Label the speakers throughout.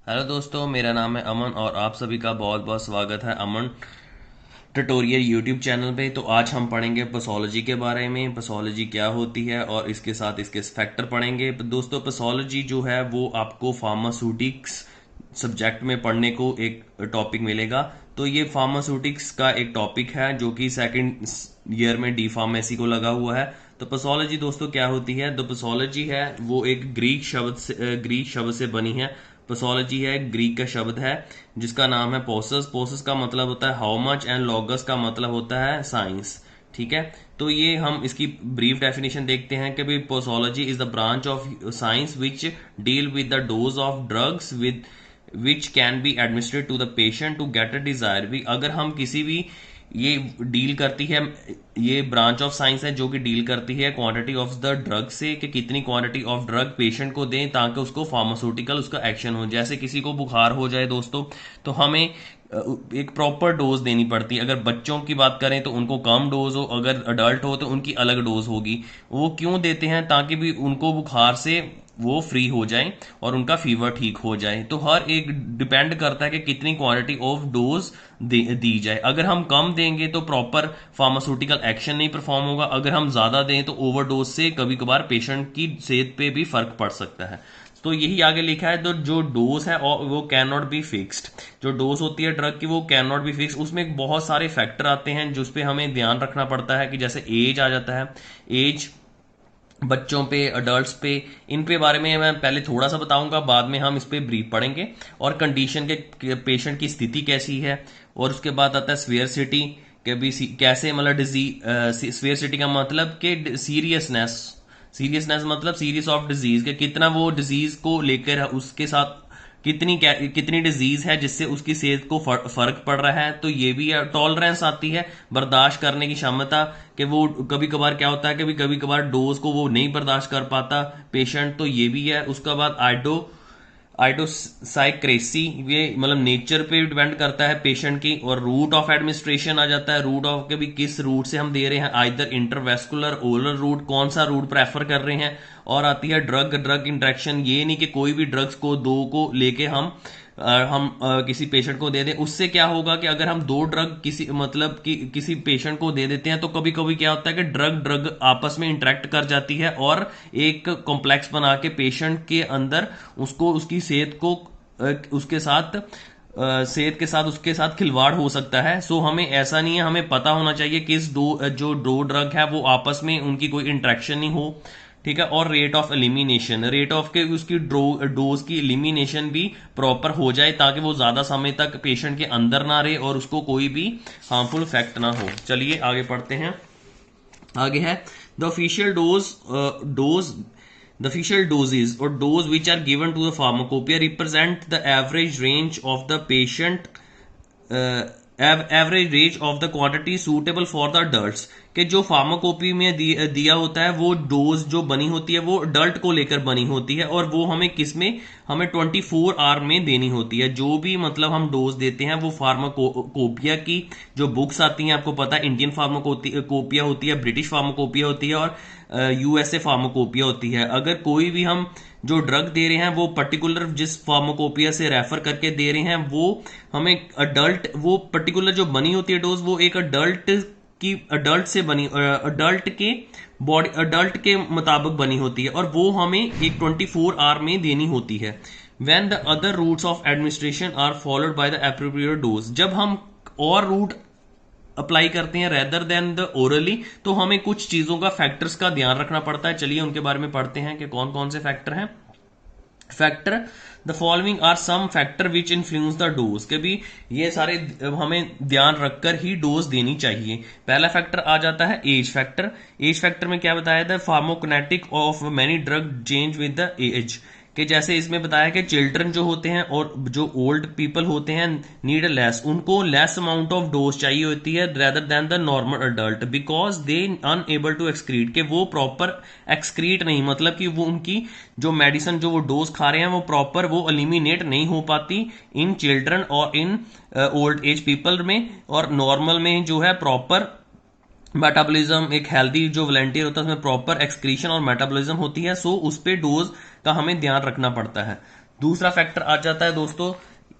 Speaker 1: Hello दोस्तों, मेरा नाम है अमन और आप सभी का बहुत बहुत स्वागत है अमन ट्यूटोरियल यूट्यूब चैनल पे। तो आज हम पढ़ेंगे पैथोलॉजी के बारे में। पैथोलॉजी क्या होती है और इसके साथ इसके फैक्टर पढ़ेंगे। दोस्तों, पैथोलॉजी जो है वो आपको फार्मास्यूटिक्स सब्जेक्ट में पढ़ने को एक टॉपिक मिलेगा। तो ये फार्मास्यूटिक्स का एक टॉपिक है जो कि सेकंड ईयर में डी फार्मेसी को लगा हुआ है। तो पैथोलॉजी दोस्तों क्या होती है? तो पैथोलॉजी है वो एक ग्रीक शब्द से बनी है। पैथोलॉजी है ग्रीक का शब्द है जिसका नाम है पोसस। पोसस का मतलब होता है हाउ मच एंड लॉगस का मतलब होता है साइंस। ठीक है, तो ये हम इसकी ब्रीफ डेफिनेशन देखते हैं कि भाई pathology is the branch of science which deal with the dose of drugs with which can be administered to the patient to get a desire. भी अगर हम किसी भी ये डील करती है, ये ब्रांच ऑफ साइंस है जो कि डील करती है क्वांटिटी ऑफ द ड्रग से कि कितनी क्वांटिटी ऑफ ड्रग पेशेंट को दें ताकि उसको फार्मास्यूटिकल उसका एक्शन हो। जैसे किसी को बुखार हो जाए दोस्तों, तो हमें एक प्रॉपर डोज देनी पड़ती है। अगर बच्चों की बात करें तो उनको कम डोज हो, अगर अडल्ट हो तो उनकी अलग डोज होगी। वो क्यों देते हैं? ताकि भी उनको बुखार से वो फ्री हो जाए और उनका फीवर ठीक हो जाए। तो हर एक डिपेंड करता है कि कितनी क्वांटिटी ऑफ डोज दी जाए। अगर हम कम देंगे तो प्रॉपर फार्मास्यूटिकल एक्शन नहीं परफॉर्म होगा, अगर हम ज्यादा दें तो ओवरडोज से कभी कभार पेशेंट की सेहत पे भी फर्क पड़ सकता है। तो यही आगे लिखा है। तो जो डोज है और वो कैन नॉट बी फिक्स्ड। जो डोज होती है ड्रग की वो कैन नॉट बी फिक्स्ड। उसमें बहुत सारे फैक्टर आते हैं जिस पे हमें ध्यान रखना पड़ता है कि जैसे एज आ जाता है। एज बच्चों पे, अडल्ट्स पे, इन पे बारे में मैं पहले थोड़ा सा बताऊंगा, बाद में हम इस पे ब्रीफ पढ़ेंगे। और कंडीशन के पेशेंट की स्थिति कैसी है। और उसके बाद आता है स्वेयर सिटी के भी कैसे मतलब डिजीज। स्वेयर सिटी का मतलब कि सीरियसनेस। सीरियसनेस मतलब सीरियस ऑफ डिजीज के कितना वो डिजीज को लेकर उसके साथ कितनी डिजीज है जिससे उसकी सेहत को फर्क पड़ रहा है। तो ये भी टॉलरेंस आती है, बर्दाश्त करने की क्षमता, कि वो कभी कभार क्या होता है कि कभी कभार डोज को वो नहीं बर्दाश्त कर पाता पेशेंट। तो ये भी है। उसके बाद आइडोसाइक्रेसी, ये मतलब नेचर पे डिपेंड करता है पेशेंट की। और रूट ऑफ एडमिनिस्ट्रेशन आ जाता है। रूट ऑफ के भी किस रूट से हम दे रहे हैं, आइदर इंटरवेस्कुलर ओरल रूट, कौन सा रूट प्रेफर कर रहे हैं। और आती है ड्रग ड्रग इंटरेक्शन। ये नहीं कि कोई भी ड्रग्स को दो को लेके हम किसी पेशेंट को दे दें। उससे क्या होगा कि अगर हम दो ड्रग किसी मतलब कि किसी पेशेंट को दे देते हैं तो कभी कभी क्या होता है कि ड्रग ड्रग आपस में इंटरेक्ट कर जाती है और एक कॉम्प्लेक्स बना के पेशेंट के अंदर उसको उसकी सेहत को उसके साथ सेहत के साथ उसके साथ खिलवाड़ हो सकता है। सो हमें ऐसा नहीं है, हमें पता होना चाहिए कि इस जो दो ड्रग है वो आपस में उनकी कोई इंटरेक्शन नहीं हो। ठीक है। और rate of elimination, rate of के उसकी डोज की एलिमिनेशन भी प्रॉपर हो जाए ताकि वो ज्यादा समय तक पेशेंट के अंदर ना रहे और उसको कोई भी हार्मफुल इफेक्ट ना हो। चलिए आगे पढ़ते हैं। आगे है the official dose the official doses or dose which are given to the pharmacopoeia represent the average range of the patient average range of the quantity suitable for the adult. कि जो फार्माकोपी में दिया होता है वो डोज जो बनी होती है वो अडल्ट को लेकर बनी होती है और वो हमें किस में, हमें 24 आवर में देनी होती है। जो भी मतलब हम डोज देते हैं वो फार्माकोपिया की जो बुक्स आती हैं, आपको पता है इंडियन फार्माकोपिया होती है, ब्रिटिश फार्माकोपिया होती है और यूएसए फार्माकोपिया होती है। अगर कोई भी हम जो ड्रग दे रहे हैं वो पर्टिकुलर जिस फार्माकोपिया से रेफर करके दे रहे हैं वो हमें अडल्ट, वो पर्टिकुलर जो बनी होती है डोज वो एक अडल्ट से बनी, अडल्ट के बॉडी, अडल्ट के मुताबिक बनी होती है और वो हमें एक 24 आवर में देनी होती है। When the other routes of administration are followed by the appropriate dose. जब हम और रूट अप्लाई करते हैं रेदर देन द ओरली तो हमें कुछ चीजों का, फैक्टर्स का ध्यान रखना पड़ता है। चलिए उनके बारे में पढ़ते हैं कि कौन कौन से फैक्टर हैं। Factor, the following are some factor which influence the dose. के भी ये सारे हमें ध्यान रखकर ही डोज देनी चाहिए। पहला फैक्टर आ जाता है एज फैक्टर। एज फैक्टर में क्या बताया था? Pharmacokinetic of many drug change with the age. कि जैसे इसमें बताया कि चिल्ड्रन जो होते हैं और जो ओल्ड पीपल होते हैं नीड लेस, उनको लेस अमाउंट ऑफ डोज चाहिए होती है rather than the normal adult because they unable to excrete. के वो प्रॉपर एक्सक्रीट नहीं, मतलब कि वो उनकी जो मेडिसिन जो वो डोज खा रहे हैं वो प्रॉपर वो एलिमिनेट नहीं हो पाती इन चिल्ड्रन और इन ओल्ड एज पीपल में। और नॉर्मल में जो है प्रॉपर मेटाबॉलिज्म, एक हेल्दी जो वॉलंटियर होता है उसमें प्रॉपर एक्सक्रीशन और मेटाबॉलिज्म होती है। सो उस पे डोज का हमें ध्यान रखना पड़ता है। दूसरा फैक्टर आ जाता है दोस्तों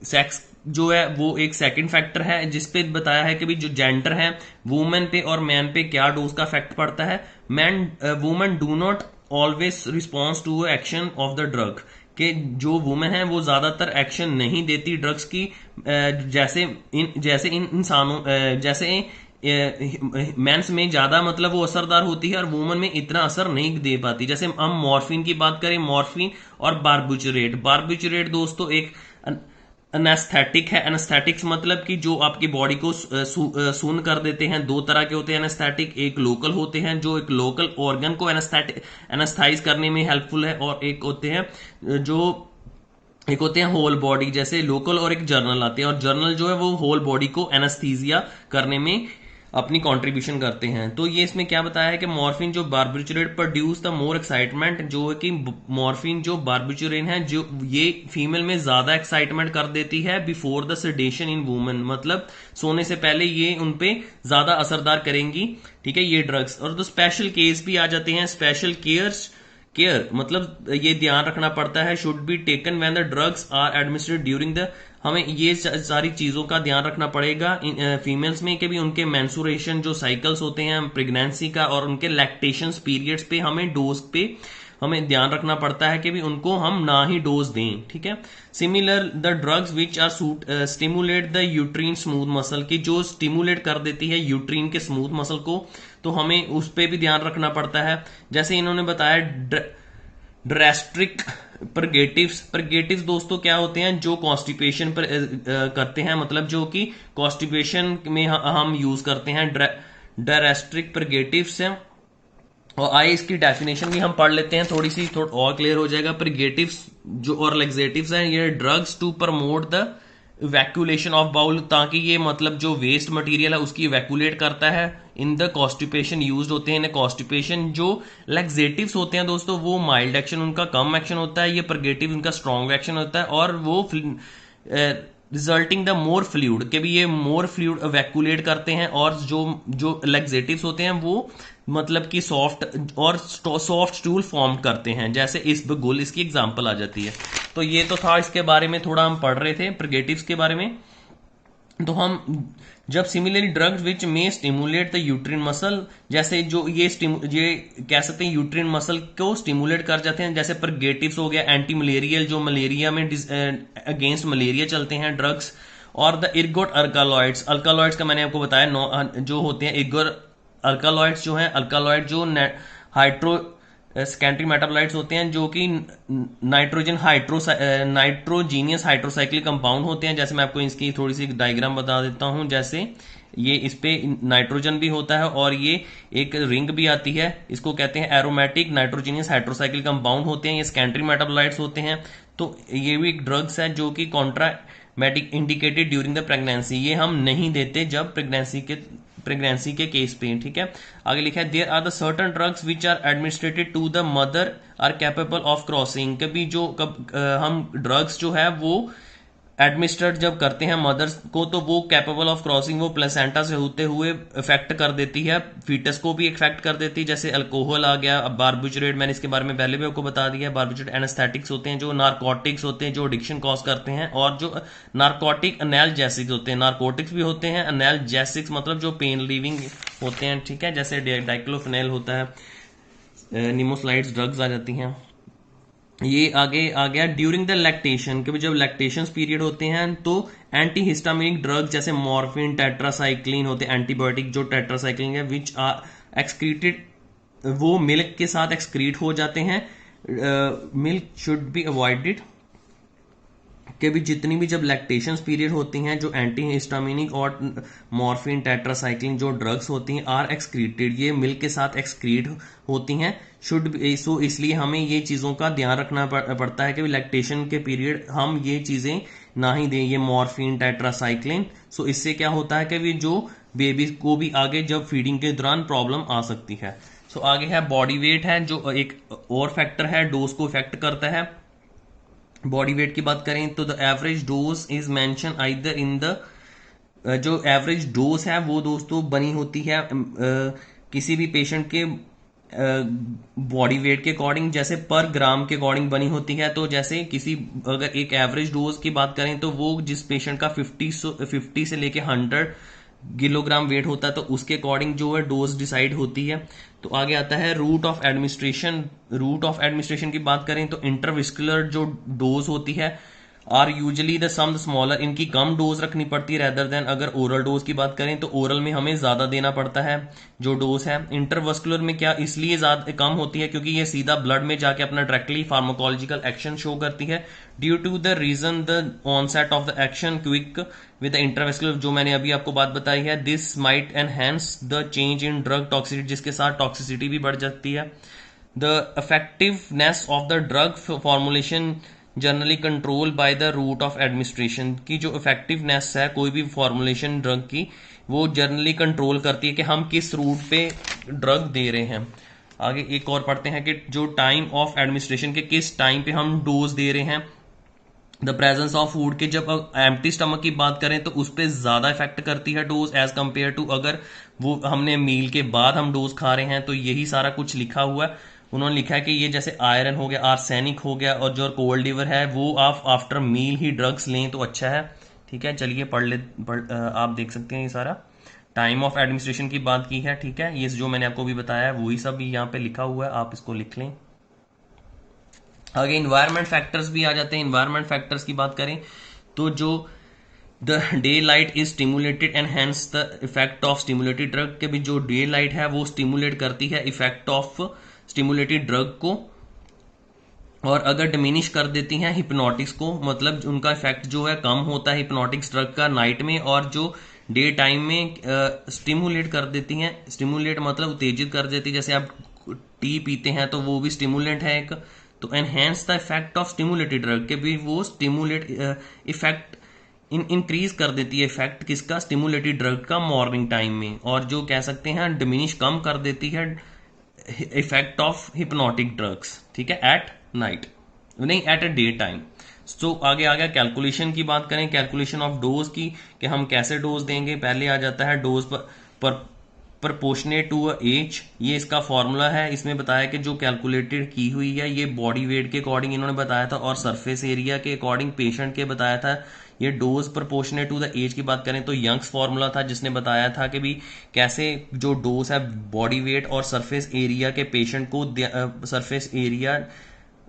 Speaker 1: सेक्स, जो है वो एक सेकंड फैक्टर है जिसपे बताया है कि भी जो जेंडर है वुमेन पे और मैन पे क्या डोज का इफेक्ट पड़ता है। Man women do not always response to action of the drug, कि जो वुमेन है वो ज्यादातर एक्शन नहीं देती ड्रग्स की, जैसे इन इंसानों जैसे मेंस में ज्यादा मतलब वो असरदार होती है और वुमन में इतना असर नहीं दे पाती। जैसे हम मॉर्फिन की बात करें, मॉर्फिन और बार्बिचुरेट। बार्बिचुरेट दोस्तों एक एनेस्थेटिक है। एनेस्थेटिक्स मतलब कि जो आपकी बॉडी को सून कर देते हैं। दो तरह के होते हैं एनेस्थेटिक, एक लोकल होते हैं जो एक लोकल ऑर्गन को एनेस्थाइज करने में हेल्पफुल है, और एक होते हैं होल बॉडी, जैसे लोकल और एक जर्नल आते हैं, और जर्नल जो है वो होल बॉडी को एनेस्थीसिया करने में अपनी कंट्रीब्यूशन करते हैं। तो ये इसमें क्या बताया है कि मॉर्फिन जो barbiturate produce the more excitement, जो है कि मॉर्फिन जो बार्बिचुरेन है जो ये फीमेल में ज्यादा एक्साइटमेंट कर देती है before the sedation in women, मतलब सोने से पहले ये उनपे ज्यादा असरदार करेंगी। ठीक है, ये ड्रग्स। और तो स्पेशल केस भी आ जाते हैं। स्पेशल केयर मतलब ये ध्यान रखना पड़ता है, should be taken when the drugs are administered during the, हमें ये सारी चीजों का ध्यान रखना पड़ेगा फीमेल्स में कि भी उनके मेंसुरेशन जो साइकिल्स होते हैं प्रेगनेंसी का और उनके लैक्टेशन पीरियड्स पे हमें डोज पे हमें ध्यान रखना पड़ता है कि भी उनको हम ना ही डोज दें। ठीक है, similar the drugs which are stimulate the uterine smooth muscle, की जो स्टिमुलेट कर देती है यूट्रीन के स्मूथ मसल को, तो हमें उस पर भी ध्यान रखना पड़ता है। जैसे इन्होंने बताया ड्रेस्ट्रिक परगेटिव्स दोस्तों क्या होते हैं, जो कॉन्स्टिपेशन पर करते हैं, मतलब जो कि कॉन्स्टिपेशन में हम यूज करते हैं ड्रेस्ट्रिक परगेटिव्स हैं। और आइए इसकी डेफिनेशन भी हम पढ़ लेते हैं, थोड़ी और क्लियर हो जाएगा। परगेटिव्स जो और लेक्सेटिव्स हैं, ये drugs to promote the evacuation of bowel, ताकि ये मतलब जो वेस्ट मटेरियल है उसकी इवैक्यूलेट करता है। इन द कॉन्स्टिपेशन यूज्ड होते हैं। कॉन्स्टिपेशन जो लेक्सेटिव्स होते हैं दोस्तों वो माइल्ड एक्शन उनका कम एक्शन होता है, ये परगेटिव उनका स्ट्रॉन्ग एक्शन होता है, और वो रिजल्टिंग द मोर फ्लूइड, के भी ये मोर फ्लूइड इवैक्यूलेट करते हैं। और जो लेक्सेटिव्स होते हैं वो मतलब कि सॉफ्ट स्टूल फॉर्म करते हैं, जैसे इसबगोल इसकी एग्जांपल आ जाती है। तो ये तो था, इसके बारे में थोड़ा हम पढ़ रहे थे परगेटिव्स के बारे में। तो हम जब सिमिलरली ड्रग्स विच में स्टिमुलेट द यूट्रिन मसल, जैसे जो ये कह सकते हैं यूट्रिन मसल को स्टिमुलेट कर जाते हैं, जैसे परगेटिव्स हो गया एंटी मलेरियल, जो मलेरिया में अगेंस्ट मलेरिया चलते हैं ड्रग्स। और द इर्गोट अल्कालॉइड्स का मैंने आपको बताया जो होते हैं इर्गोट अल्कालॉइड्स जो हैं, अल्कालॉइड जो हाइड्रो सेकेंडरी मेटाबोलाइट्स होते हैं, जो कि नाइट्रोजीनियस हाइड्रोसाइक्लिक कंपाउंड होते हैं। जैसे मैं आपको इसकी थोड़ी सी डायग्राम बता देता हूं, जैसे ये इस पे नाइट्रोजन भी होता है और ये एक रिंग भी आती है, इसको कहते हैं एरोमेटिक नाइट्रोजीनियस हाइड्रोसाइक्लिक कंपाउंड होते हैं, ये सेकेंडरी मेटाबोलाइट्स होते हैं। तो ये भी एक ड्रग्स है जो कि कॉन्ट्रामेटिक इंडिकेटेड ड्यूरिंग द प्रेगनेंसी, ये हम नहीं देते जब प्रेगनेंसी के केस पे। ठीक है, आगे लिखा है there are the certain drugs which are administrated to the mother are capable of crossing, कभी हम ड्रग्स जो है वो एडमिनिस्ट्रेट जब करते हैं मदर्स को, तो वो कैपेबल ऑफ क्रॉसिंग, वो प्लेसेंटा से होते हुए इफेक्ट कर देती है, फीटस को भी इफेक्ट कर देती है। जैसे अल्कोहल आ गया, बार्बिचुरेट मैंने इसके बारे में पहले भी आपको बता दिया। बार्बिचुरेट एनेस्थेटिक्स होते हैं, जो नारकोटिक्स होते हैं जो एडिक्शन कॉज करते हैं, और जो नारकोटिक एनाल्जेसिक्स होते हैं, नारकोटिक्स भी होते हैं, एनाल्जेसिक्स मतलब जो पेन रिलीविंग होते हैं। ठीक है, जैसे डाइक्लोफिनेल होता है, निमोसाइड्स ड्रग्स आ जाती हैं। ये आगे आ गया ड्यूरिंग द लैक्टेशन, कि जब लैक्टेशन पीरियड होते हैं तो एंटी हिस्टामिनिक ड्रग्स जैसे मॉर्फिन, टेट्रासाइक्लिन होते हैं एंटीबायोटिक, जो टेट्रासाइक्लिन है विच आर एक्सक्रीटेड, वो मिल्क के साथ एक्सक्रीट हो जाते हैं। मिल्क शुड बी अवॉइडेड, कि भी जितनी भी जब लैक्टेशन पीरियड होती हैं, जो एंटी हिस्टामिनिक और मॉर्फिन, टेट्रासाइक्लिन जो ड्रग्स होती हैं आर एक्सक्रीटेड, ये मिल्क के साथ एक्सक्रीट होती हैं। सो इसलिए हमें ये चीज़ों का ध्यान रखना पड़ता है कि लैक्टेशन के पीरियड हम ये चीज़ें ना ही दें, ये मॉर्फिन, टेट्रासाइक्लिन। सो इससे क्या होता है कि जो बेबी को भी आगे जब फीडिंग के दौरान प्रॉब्लम आ सकती है। सो आगे है बॉडी वेट है, जो एक और फैक्टर है डोज को इफेक्ट करता है। बॉडी वेट की बात करें तो the average dose is mention either in the, जो एवरेज डोज है वो दोस्तों बनी होती है किसी भी पेशेंट के बॉडी वेट के अकॉर्डिंग, जैसे पर ग्राम के अकॉर्डिंग बनी होती है। तो जैसे किसी अगर एक एवरेज डोज की बात करें तो वो जिस पेशेंट का 50 से लेके 100 किलोग्राम वेट होता है तो उसके अकॉर्डिंग जो है डोज डिसाइड होती है। तो आगे आता है route of administration. Route of administration की बात करें तो इंटरविस्कुलर जो डोज होती है are usually the some smaller, इनकी कम डोज रखनी पड़ती है रेदर देन अगर ओरल डोज की बात करें तो ओरल में हमें ज्यादा देना पड़ता है जो डोज है। इंटरवस्कुलर में क्या इसलिए ज्यादा कम होती है क्योंकि ये सीधा ब्लड में जाके अपना डायरेक्टली फार्माकोलॉजिकल एक्शन शो करती है due to the reason the onset of the action quick with the intervascular, जो मैंने अभी आपको बात बताई है। This might enhance the change in drug toxicity, जिसके साथ टॉक्सिसिटी भी बढ़ जाती है। The effectiveness of the drug formulation generally control by the route of administration, की जो इफेक्टिवनेस है कोई भी फॉर्मुलेशन ड्रग की वो जनरली कंट्रोल करती है कि हम किस रूट पे ड्रग दे रहे हैं। आगे एक और पढ़ते हैं कि जो टाइम ऑफ एडमिनिस्ट्रेशन के किस टाइम पे हम डोज दे रहे हैं। द प्रेजेंस ऑफ फूड के जब एम्प्टी स्टमक की बात करें तो उस पर ज्यादा इफेक्ट करती है डोज एज कंपेयर टू अगर वो हमने मील के बाद हम डोज खा रहे हैं। तो यही सारा कुछ लिखा हुआ है। उन्होंने लिखा है कि ये जैसे आयरन हो गया, आर्सेनिक हो गया और जो कोल्ड लिवर है वो आप आफ्टर मील ही ड्रग्स लें तो अच्छा है। ठीक है, चलिए आप देख सकते हैं ये सारा टाइम ऑफ एडमिनिस्ट्रेशन की बात की है। ठीक है, ये जो मैंने आपको भी बताया है वही सब यहाँ पे लिखा हुआ है, आप इसको लिख लें। आगे इन्वायरमेंट फैक्टर्स भी आ जाते हैं। इन्वायरमेंट फैक्टर्स की बात करें तो जो the daylight is stimulated and hence the effect of stimulated drug के भी जो डे लाइट है वो स्टिमुलेट करती है इफेक्ट ऑफ स्टिमुलेटेड ड्रग को, और अगर डिमिनिश कर देती हैं हिप्नोटिक्स को, मतलब उनका इफेक्ट जो है कम होता है हिप्नोटिक्स ड्रग का नाइट में, और जो डे टाइम में स्टिमुलेट कर देती हैं। स्टिमुलेट मतलब उत्तेजित कर देती है, जैसे आप टी पीते हैं तो वो भी स्टिमुलेंट है एक। तो enhance the effect of stimulated drug के भी वो स्टिमुलेट इफेक्ट इंक्रीज कर देती है इफेक्ट किसका, स्टिमुलेटेड ड्रग का मॉर्निंग टाइम में, और जो कह सकते हैं डिमिनिश कम कर देती है इफेक्ट ऑफ हिप्नोटिक ड्रग्स। ठीक है, एट नाइट नहीं एट अ डे टाइम। सो आगे आ गया कैलकुलेशन की बात करें, कैलकुलेशन ऑफ डोज की कि हम कैसे डोज देंगे। पहले आ जाता है डोज पर प्रपोर्शनेट टू अ एज, ये इसका फॉर्मूला है। इसमें बताया कि जो कैलकुलेटेड की हुई है ये बॉडी वेट के अकॉर्डिंग इन्होंने बताया था और सरफेस एरिया के अकॉर्डिंग पेशेंट के बताया था। ये dose proportionate to the age की बात करें तो यंग्स फॉर्मूला था जिसने बताया था कि भी कैसे जो डोज है बॉडी वेट और सरफेस एरिया के पेशेंट को सरफेस एरिया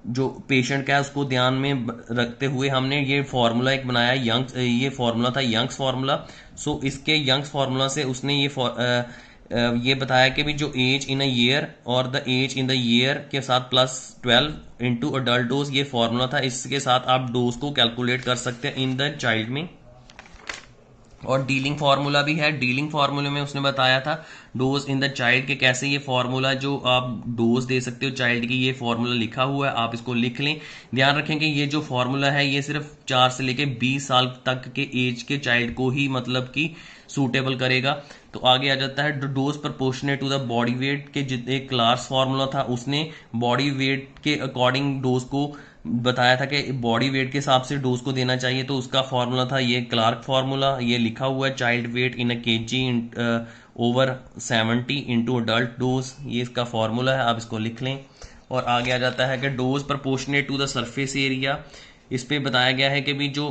Speaker 1: जो पेशेंट का है उसको ध्यान में रखते हुए हमने ये फॉर्मूला एक बनाया। ये फॉर्मूला था यंग्स फॉर्मूला। सो इसके यंग्स फॉर्मूला से उसने ये बताया कि भी जो एज इन अ ईयर और the age in the year के साथ +12 इंटू अडल्ट डोज, ये फॉर्मूला था। इसके साथ आप डोज को कैलकुलेट कर सकते हैं इन द चाइल्ड में। और डीलिंग फार्मूला भी है। डीलिंग फार्मूले में उसने बताया था डोज इन द चाइल्ड के कैसे ये फार्मूला जो आप डोज दे सकते हो चाइल्ड की, ये फार्मूला लिखा हुआ है, आप इसको लिख लें। ध्यान रखें कि ये जो फार्मूला है ये सिर्फ 4 से लेके 20 साल तक के एज के चाइल्ड को ही मतलब कि सूटेबल करेगा। तो आगे आ जाता है dose proportionate to the body weight के एक क्लास फार्मूला था, उसने बॉडी वेट के अकॉर्डिंग डोज को बताया था कि बॉडी वेट के हिसाब से डोज को देना चाहिए। तो उसका फॉर्मूला था ये क्लार्क फार्मूला, ये लिखा हुआ है child weight in a KG over 70 into adult dose, ये इसका फॉर्मूला है, आप इसको लिख लें। और आगे आ जाता है कि dose proportionate to the surface area. इस पे बताया गया है कि भी जो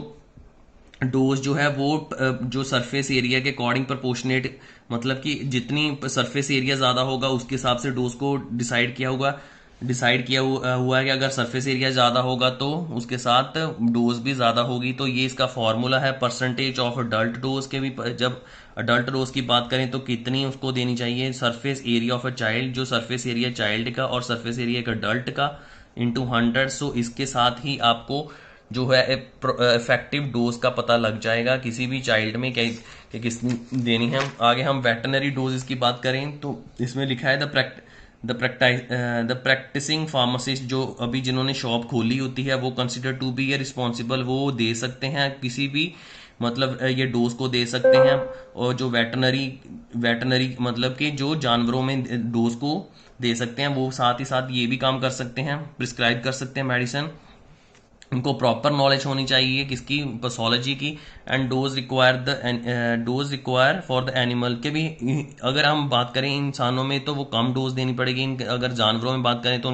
Speaker 1: डोज जो है वो जो सरफेस एरिया के अकॉर्डिंग प्रपोर्शनेट, मतलब कि जितनी सरफेस एरिया ज्यादा होगा उसके हिसाब से डोज को डिसाइड किया हुआ है कि अगर सरफेस एरिया ज्यादा होगा तो उसके साथ डोज भी ज्यादा होगी। तो ये इसका फॉर्मूला है परसेंटेज ऑफ अडल्ट डोज के भी। जब अडल्ट डोज की बात करें तो कितनी उसको देनी चाहिए, surface area of a child, जो सरफेस एरिया चाइल्ड का और सरफेस एरिया एक अडल्ट का इंटू 100। सो इसके साथ ही आपको जो है इफेक्टिव डोज का पता लग जाएगा किसी भी चाइल्ड में कि कितनी देनी है। आगे हम वेटनरी डोजेस की बात करें तो इसमें लिखा है द प्रैक्टिसिंग फार्मासिस्ट, जो अभी जिन्होंने शॉप खोली होती है वो consider to be a responsible, वो दे सकते हैं किसी भी मतलब ये डोज को दे सकते हैं। और जो वेटनरी मतलब कि जो जानवरों में डोज को दे सकते हैं वो साथ ही साथ ये भी काम कर सकते हैं, प्रिस्क्राइब कर सकते हैं मेडिसिन। इनको प्रॉपर नॉलेज होनी चाहिए किसकी, पैथोलॉजी की। And dose require for the animal के भी, अगर हम बात करें इंसानों में तो वो कम डोज देनी पड़ेगी, अगर जानवरों में बात करें तो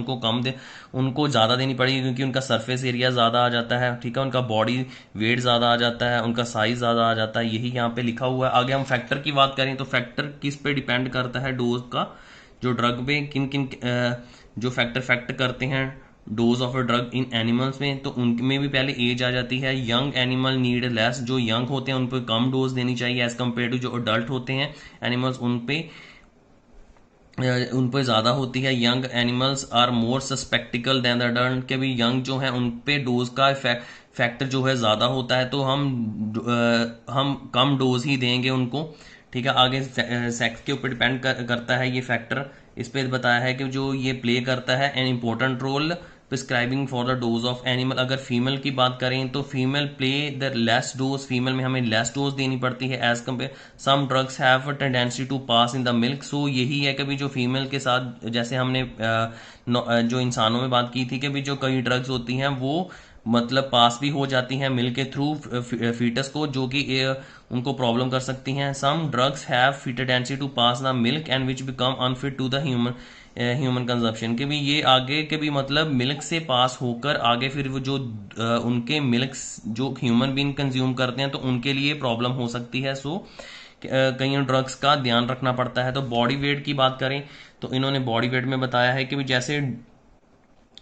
Speaker 1: उनको ज़्यादा देनी पड़ेगी, क्योंकि उनका सरफेस एरिया ज़्यादा आ जाता है, ठीक है, उनका बॉडी वेट ज़्यादा आ जाता है, उनका साइज़ ज़्यादा आ जाता है, यही यहाँ पे लिखा हुआ है। आगे हम फैक्टर की बात करें तो फैक्टर किस पे डिपेंड करता है डोज का, जो ड्रग पे किन किन जो फैक्ट करते हैं dose of a drug in animals में, तो उनमें भी पहले एज आ जाती है। यंग एनिमल नीड लेस, जो यंग होते हैं उन पर कम डोज देनी चाहिए एज कम्पेयर टू जो अडल्ट होते हैं एनिमल्स, उन पर ज़्यादा होती है। Young animals are more susceptible than the adult, के भी यंग जो है उन पे डोज का फैक्टर जो है ज़्यादा होता है, तो हम कम डोज ही देंगे उनको, ठीक है। आगे सेक्स के ऊपर डिपेंड करता है ये फैक्टर, इस पर बताया है कि जो ये प्ले करता है an important role prescribing for the dose of animal. अगर फीमेल की बात करें तो female play the less dose, female में हमें लेस डोज देनी पड़ती है as compare. Some drugs have tendency to pass in the milk, so यही है कि भी जो फीमेल के साथ, जैसे हमने जो इंसानों में बात की थी कि भी जो कई ड्रग्स होती हैं वो मतलब पास भी हो जाती हैं मिल्क के थ्रू फीटस को, जो कि उनको प्रॉब्लम कर सकती हैं। Some drugs have tendency to pass the milk and which become unfit to the human consumption, के भी ये आगे के भी मतलब मिल्क से पास होकर आगे फिर वो जो उनके मिल्क जो ह्यूमन बीइंग कंज्यूम करते हैं तो उनके लिए प्रॉब्लम हो सकती है। सो कई ड्रग्स का ध्यान रखना पड़ता है। तो बॉडी वेट की बात करें तो इन्होंने बॉडी वेट में बताया है कि भी जैसे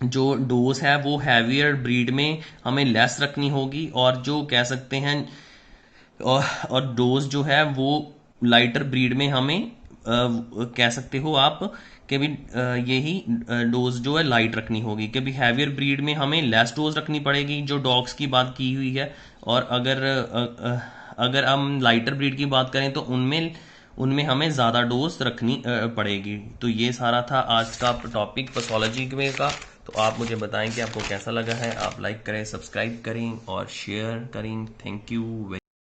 Speaker 1: जो डोज है वो हैवियर ब्रीड में हमें लेस रखनी होगी, और जो कह सकते हैं और डोज जो है वो लाइटर ब्रीड में हमें कह सकते हो आप कि भी यही डोज जो है लाइट रखनी होगी, कि भी हैवियर ब्रीड में हमें लेस डोज रखनी पड़ेगी, जो डॉग्स की बात की हुई है। और अगर हम लाइटर ब्रीड की बात करें तो उनमें उनमें हमें ज़्यादा डोज रखनी पड़ेगी। तो ये सारा था आज का टॉपिक पैथोलॉजी में का। तो आप मुझे बताएं कि आपको कैसा लगा है। आप लाइक करें, सब्सक्राइब करें और शेयर करें। Thank you.